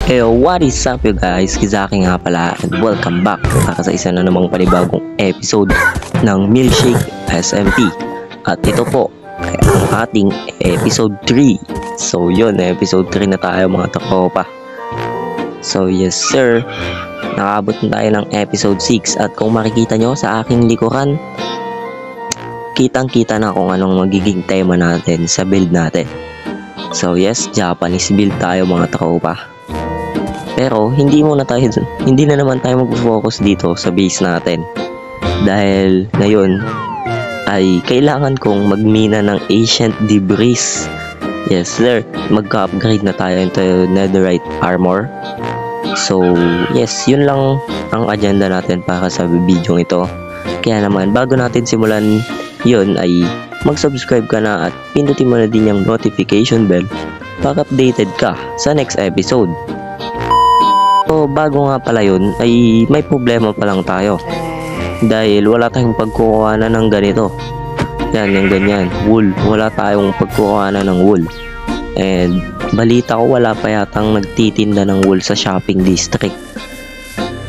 Hey, what is up you guys? Kizaki nga pala and welcome back para sa isa na namang panibagong episode ng Milkshake SMP. At ito po ay ang ating episode 3. So yun, episode 3 na tayo mga tropa. So yes sir, nakabot na tayo ng episode 6 at kung makikita nyo sa aking likuran, kitang-kita na kung anong magiging tema natin sa build natin. So yes, Japanese build tayo mga tropa. Pero hindi na naman tayo mag-focus dito sa base natin. Dahil ngayon ay kailangan kong magmina ng ancient debris. Yes sir, magka-upgrade na tayo into netherite armor. So yes, yun lang ang agenda natin para sa video ito. Kaya naman bago natin simulan yun ay mag-subscribe ka na at pindutin mo na din yung notification bell para updated ka sa next episode. So bago nga pala yun ay may problema pa lang tayo dahil wala tayong pagkukuhanan ng ganito. Yan, yung ganyan, wool. Wala tayong pagkukuhanan ng wool. And balita ko wala pa yatang nagtitinda ng wool sa shopping district.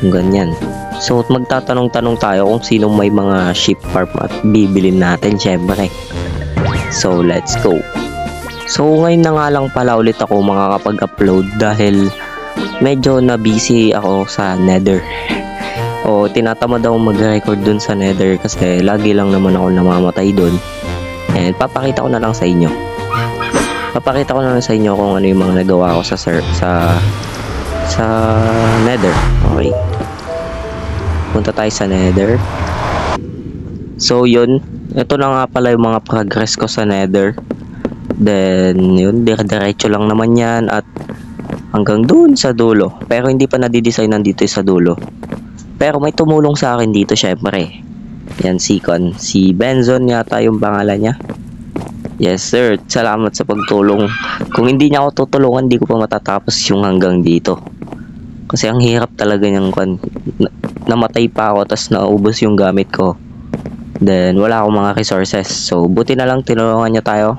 Yung ganyan. So magtatanong-tanong tayo kung sino may mga sheep farm at bibilin natin syempre. So let's go. So ngayon na nga lang pala ulit ako makakapag-upload dahil medyo na busy ako sa nether. O tinatamad ako mag-record dun sa nether kasi lagi lang naman ako namamatay dun. And papakita ko na lang sa inyo. Kung ano yung mga nagawa ko sa nether. Okay. Punta tayo sa nether. So yun, ito na nga pala yung mga progress ko sa nether. Then yun, diretso lang naman yan at hanggang doon sa dulo. Pero hindi pa nadidesign nandito sa dulo. Pero may tumulong sa akin dito syempre. Yan si Benzon yata yung pangalan niya. Yes sir, salamat sa pagtulong. Kung hindi niya ako tutulungan, hindi ko pa matatapos yung hanggang dito. Kasi ang hirap talaga niyang namatay pa ako tas naubos yung gamit ko. Then wala akong mga resources. So buti na lang tinulungan niya tayo.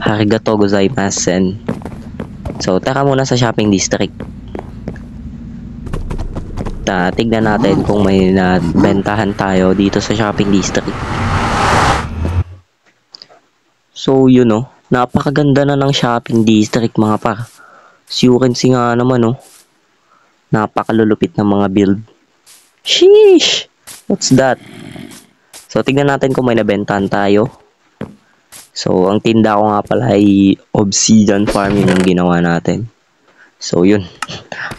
Arigatou gozaimasen. So, tara muna sa shopping district. Tignan natin kung may nabentahan tayo dito sa shopping district. So, yun o. Napakaganda na ng shopping district mga par. As you can see nga naman o. Napakalulupit ng mga build. Sheesh! What's that? So, tignan natin kung may nabentahan tayo. So, ang tinda ko nga pala ay obsidian farming ang ginawa natin. So, yun.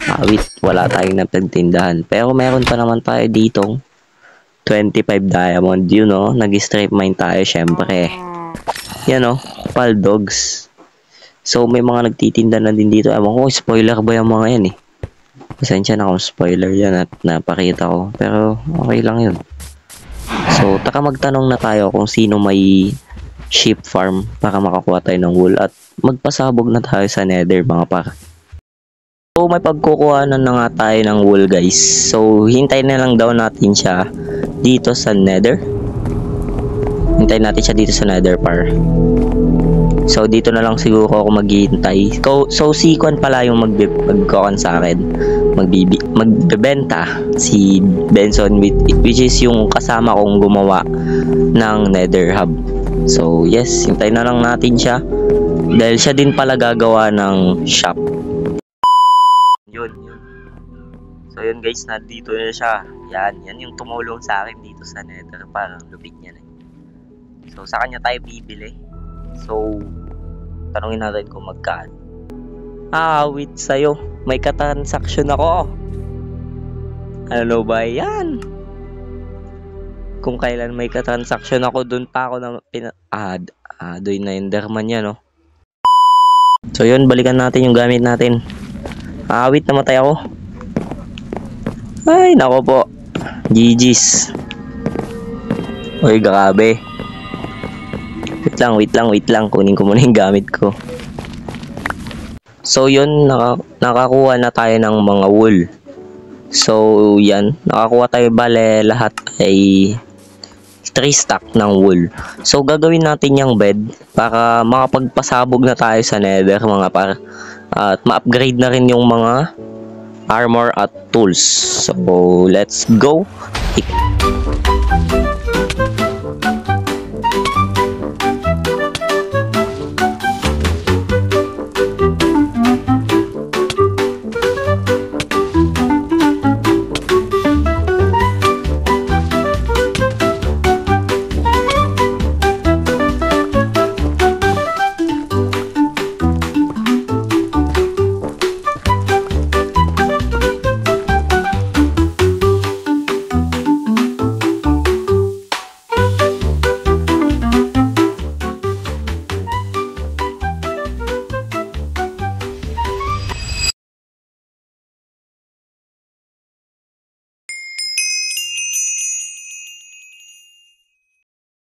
Awit, wala tayong napagtindahan. Pero meron pa naman tayo ditong 25 diamond. Yun o, nag-strip mine tayo syempre. Yan o, pal dogs. So, may mga nagtitinda na din dito. Ewan ko, spoiler ba yung mga yan eh. Pasensya na kung spoiler yan at napakita ko. Pero, okay lang yun. So, taka magtanong na tayo kung sino may sheep farm para makakuha tayo ng wool at magpasabog na tayo sa nether mga par. So may pagkukuhanan na nga tayo ng wool guys. So hintayin na lang daw natin siya dito sa nether. Hintayin natin siya dito sa nether par. So dito na lang siguro ako maghihintay. So si Kwan pala yung magkukuhan sa akin. Magbebenta si Benson which is yung kasama kong gumawa ng nether hub. So yes, hintayin na lang natin siya dahil siya din pala gagawa ng shop. Yun. So yun guys, nandito na siya. Yan yung tumulong sa akin dito sa nether. Parang lupit niya na. So sa kanya tayo bibili. So tanungin natin kung magkano. Wait sa'yo, may katransaction ako. Ano ba yan? Kung kailan may katransaction ako, dun pa ako na doon na enderman yan, no? So yun, balikan natin yung gamit natin. Wait, namatay ako. Ay, nako po. GG's. Uy, grabe. Wait lang. Kunin ko muna yung gamit ko. So yun, nakakuha na tayo ng mga wool. So yan, nakakuha tayo bale lahat ay 3 stack ng wool. So gagawin natin yung bed para makapagpasabog na tayo sa nether mga par. at ma-upgrade na rin yung mga armor at tools. So let's go.